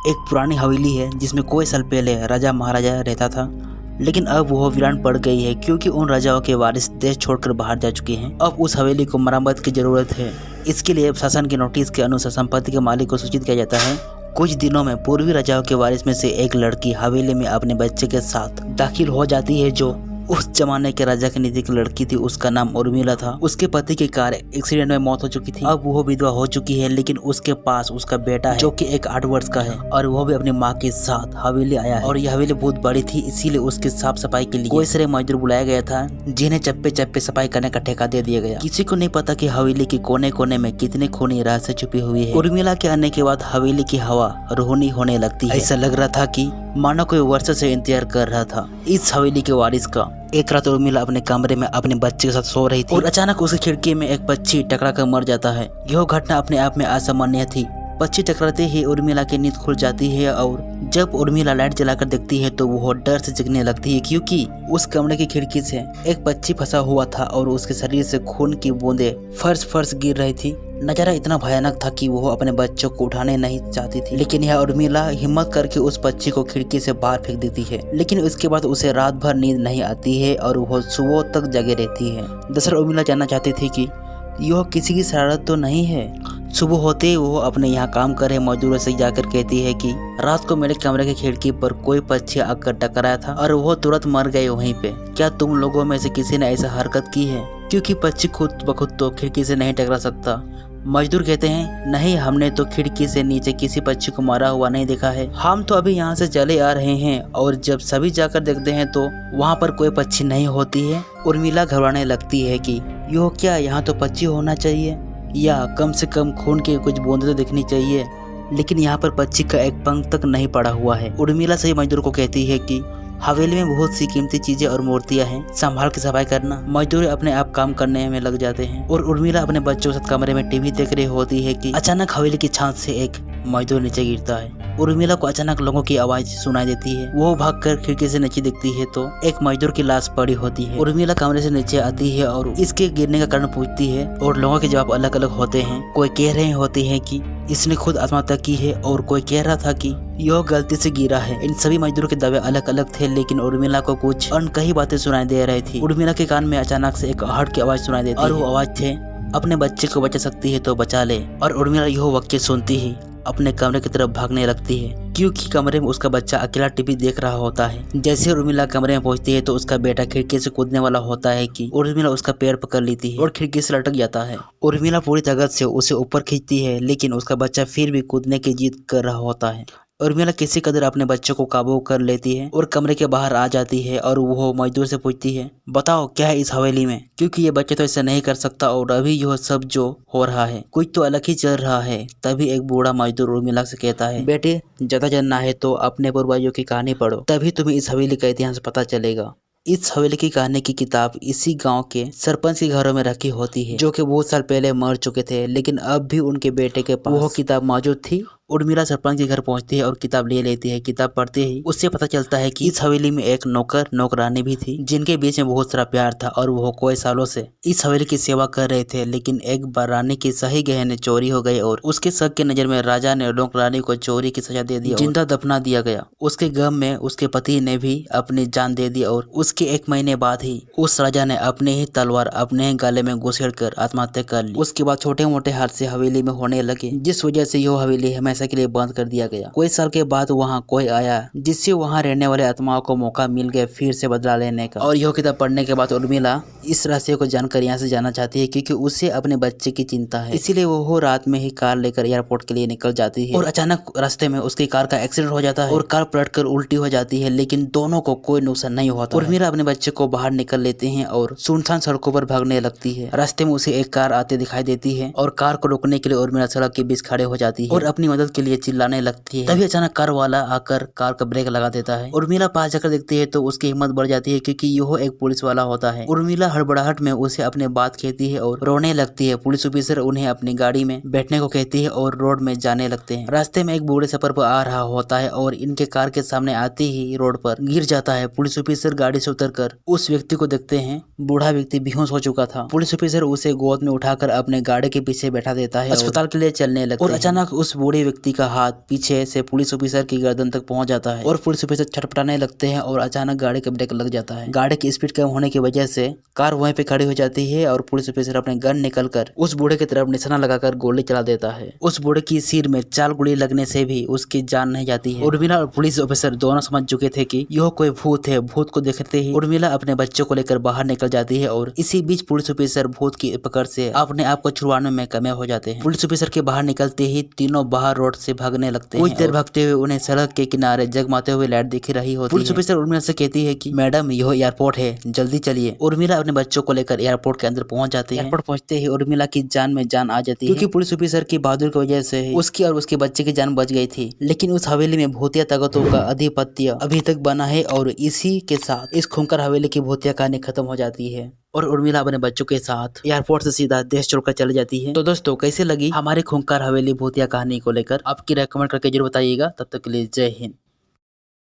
एक पुरानी हवेली है जिसमें कोई साल पहले राजा महाराजा रहता था, लेकिन अब वो वीरान पड़ गई है क्योंकि उन राजाओं के वारिस देश छोड़कर बाहर जा चुके हैं। अब उस हवेली को मरम्मत की जरूरत है। इसके लिए शासन के नोटिस के अनुसार संपत्ति के मालिक को सूचित किया जाता है। कुछ दिनों में पूर्वी राजाओं के वारिस में से एक लड़की हवेली में अपने बच्चे के साथ दाखिल हो जाती है, जो उस जमाने के राजा की नीति की लड़की थी। उसका नाम उर्मिला था। उसके पति की कार एक्सीडेंट में मौत हो चुकी थी। अब वो विधवा हो चुकी है, लेकिन उसके पास उसका बेटा है जो कि एक 8 वर्ष का है और वो भी अपनी माँ के साथ हवेली आया है। और यह हवेली बहुत बड़ी थी, इसीलिए उसकी साफ सफाई के लिए कोई सारे मजदूर बुलाया गया था, जिन्हें चप्पे चप्पे सफाई करने का ठेका दे दिया गया। किसी को नहीं पता कि हवेली के कोने कोने में कितने खूनी रहस्य छुपी हुई है। उर्मिला के आने के बाद हवेली की हवा रूहानी होने लगती है। ऐसा लग रहा था कि मानो कोई वर्षों से इंतजार कर रहा था इस हवेली के वारिस का। एक रात उर्मिला अपने कमरे में अपने बच्चे के साथ सो रही थी और अचानक उसकी खिड़की में एक पक्षी टकरा कर मर जाता है। यह घटना अपने आप में असामान्य थी। पक्षी टकराते ही उर्मिला की नींद खुल जाती है और जब उर्मिला लाइट जलाकर देखती है तो वो डर से जगने लगती है, क्योंकि उस कमरे की खिड़की से एक पक्षी फंसा हुआ था और उसके शरीर से खून की बूंदें फर्श गिर रही थी। नजारा इतना भयानक था कि वो अपने बच्चों को उठाने नहीं चाहती थी, लेकिन यह उर्मिला हिम्मत करके उस पक्षी को खिड़की से बाहर फेंक देती है। लेकिन उसके बाद उसे रात भर नींद नहीं आती है और वो सुबह तक जगे रहती है। दरअसल उर्मिला जानना चाहती थी कि यह किसी की शरारत तो नहीं है। सुबह होते ही वो अपने यहाँ काम कर रहे मजदूरों से जाकर कहती है कि रात को मेरे कमरे की खिड़की पर कोई पक्षी आकर टकराया था और वो तुरंत मर गए वहीं पे। क्या तुम लोगों में से किसी ने ऐसा हरकत की है? क्योंकि पक्षी खुद ब खुद तो खिड़की से नहीं टकरा सकता। मजदूर कहते हैं, नहीं, हमने तो खिड़की से नीचे किसी पक्षी को मारा हुआ नहीं देखा है। हम तो अभी यहाँ से चले आ रहे हैं और जब सभी जाकर देखते हैं तो वहाँ पर कोई पक्षी नहीं होती है। उर्मिला घबराने लगती है कि यो क्या, यहाँ तो पक्षी होना चाहिए या कम से कम खून की कुछ बूंदें तो दिखनी चाहिए, लेकिन यहाँ पर पक्षी का एक पंख तक नहीं पड़ा हुआ है। उर्मिला सही मजदूर को कहती है कि हवेली में बहुत सी कीमती चीजें और मूर्तियां हैं, संभाल के सफाई करना। मजदूर अपने आप काम करने में लग जाते हैं और उर्मिला अपने बच्चों के साथ कमरे में टीवी देख रही होती है कि अचानक हवेली की छत से एक मजदूर नीचे गिरता है। उर्मिला को अचानक लोगों की आवाज सुनाई देती है। वो भागकर खिड़की से नीचे देखती है तो एक मजदूर की लाश पड़ी होती है। उर्मिला कमरे से नीचे आती है और इसके गिरने का कारण पूछती है और लोगों के जवाब अलग अलग होते हैं। कोई कह रहे होते हैं कि इसने खुद आत्महत्या की है और कोई कह रहा था कि यह गलती से गिरा है। इन सभी मजदूरों के दावे अलग अलग थे, लेकिन उर्मिला को कुछ अनकही बातें सुनाई दे रही थी। उर्मिला के कान में अचानक से एक आहट की आवाज सुनाई देती है और वो आवाज थे, अपने बच्चे को बचा सकती है तो बचा ले। और उर्मिला यह वाक्य सुनती ही अपने कमरे की तरफ भागने लगती है, क्योंकि कमरे में उसका बच्चा अकेला टीवी देख रहा होता है। जैसे उर्मिला कमरे में पहुंचती है तो उसका बेटा खिड़की से कूदने वाला होता है कि उर्मिला उसका पैर पकड़ लेती है और खिड़की से लटक जाता है। उर्मिला पूरी ताकत से उसे ऊपर खींचती है, लेकिन उसका बच्चा फिर भी कूदने की जिद कर रहा होता है। उर्मिला किसी कदर अपने बच्चों को काबू कर लेती है और कमरे के बाहर आ जाती है और वो मजदूर से पूछती है, बताओ क्या है इस हवेली में, क्योंकि ये बच्चे तो ऐसा नहीं कर सकता और अभी यह सब जो हो रहा है कुछ तो अलग ही चल रहा है। तभी एक बूढ़ा मजदूर उर्मिला से कहता है, बेटे, ज्यादा जानना है तो अपने पूर्वजों की कहानी पढ़ो, तभी तुम्हें इस हवेली का इतिहास पता चलेगा। इस हवेली की कहानी की किताब इसी गांव के सरपंच के घरों में रखी होती है, जो कि बहुत साल पहले मर चुके थे, लेकिन अब भी उनके बेटे के पास वो किताब मौजूद थी। उर्मिला सरपंच के घर पहुंचती है और किताब ले लेती है। किताब पढ़ते ही उससे पता चलता है कि इस हवेली में एक नौकर नौकरानी भी थी, जिनके बीच में बहुत सारा प्यार था और वो कई सालों से इस हवेली की सेवा कर रहे थे। लेकिन एक बार रानी की सही गहने चोरी हो गए और उसके शक की नजर में राजा ने नौकरानी को चोरी की सजा दे दी, जिंदा दफना दिया गया। उसके गम में उसके पति ने भी अपनी जान दे दी और उसके 1 महीने बाद ही उस राजा ने अपने ही तलवार अपने ही गले में घुसेड़ कर आत्महत्या कर ली। उसके बाद छोटे मोटे हादसे हवेली में होने लगे, जिस वजह से यह हवेली हमेशा के लिए बंद कर दिया गया। कोई साल के बाद वहाँ कोई आया, जिससे वहाँ रहने वाले आत्माओं को मौका मिल गया फिर से बदला लेने का। और यह किताब पढ़ने के बाद उर्मिला इस रहस्य को जानकर यहाँ से जाना चाहती है, क्योंकि उसे अपने बच्चे की चिंता है। इसीलिए वो रात में ही कार लेकर एयरपोर्ट के लिए निकल जाती है और अचानक रास्ते में उसकी कार का एक्सीडेंट हो जाता है और कार पलटकर उल्टी हो जाती है, लेकिन दोनों को कोई नुकसान नहीं होता। उर्मिला अपने बच्चे को बाहर निकल लेते हैं और सुनसान सड़कों पर भागने लगती है। रास्ते में उसे एक कार आते दिखाई देती है और कार को रोकने के लिए उर्मिला सड़क के बीच खड़े हो जाती है और अपनी मदद के लिए चिल्लाने लगती है। तभी अचानक कार वाला आकर कार का ब्रेक लगा देता है। उर्मिला पास जाकर देखती है तो उसकी हिम्मत बढ़ जाती है, क्योंकि यह एक पुलिस वाला होता है। उर्मिला हड़बड़ाहट में उसे अपने बात कहती है और रोने लगती है। पुलिस ऑफिसर उन्हें अपनी गाड़ी में बैठने को कहती है और रोड में जाने लगते हैं। रास्ते में एक बूढ़े सफर पर आ रहा होता है और इनके कार के सामने आते ही रोड पर गिर जाता है। पुलिस ऑफिसर गाड़ी से उतरकर उस व्यक्ति को देखते हैं। बूढ़ा व्यक्ति बेहोश हो चुका था। पुलिस ऑफिसर उसे गोद में उठाकर अपने गाड़ी के पीछे बैठा देता है, अस्पताल के लिए चलने लगते हैं। और अचानक उस बूढ़े व्यक्ति का हाथ पीछे से पुलिस ऑफिसर की गर्दन तक पहुंच जाता है और पुलिस ऑफिसर छटपटाने लगते हैं और अचानक गाड़ी का ब्रेक लग जाता है। गाड़ी की स्पीड कम होने की वजह से कार वहीं पे खड़ी हो जाती है और पुलिस ऑफिसर अपने गन निकलकर उस बूढ़े की तरफ निशाना लगाकर गोली चला देता है। उस बूढ़े की सिर में 4 गोली लगने से भी उसकी जान नहीं जाती है। उर्मिला और पुलिस ऑफिसर दोनों समझ चुके थे कि यह कोई भूत है। भूत को देखते ही उर्मिला अपने बच्चों को लेकर बाहर निकल जाती है और इसी बीच पुलिस ऑफिसर भूत की पकड़ से अपने आप को छुड़वाने में कामयाब हो जाते हैं। पुलिस ऑफिसर के बाहर निकलते ही तीनों बाहर रोड से भागने लगते हैं। कुछ देर भागते हुए उन्हें सड़क के किनारे जगमाते हुए लाइट दिख रही होती है। पुलिस ऑफिसर उर्मिला से कहती है कि मैडम यह एयरपोर्ट है, जल्दी चलिए। उर्मिला अपने बच्चों को लेकर एयरपोर्ट के अंदर पहुंच जाती है। एयरपोर्ट पहुंचते ही उर्मिला की जान में जान आ जाती है क्योंकि पुलिस ऑफिसर की बहादुरी की वजह से उसकी और उसके बच्चे की जान बच गई थी। लेकिन उस हवेली में भूतिया ताकतों का आधिपत्य अभी तक बना है और इसी के साथ इस खूंखार हवेली की भूतिया कहानी खत्म हो जाती है और उर्मिला अपने बच्चों के साथ एयरपोर्ट से सीधा देश छोड़कर चली जाती है। तो दोस्तों कैसे लगी हमारी खूंखार हवेली भूतिया कहानी को लेकर आपकी राय कमेंट करके जरूर बताइएगा। तब तक के लिए जय हिंद।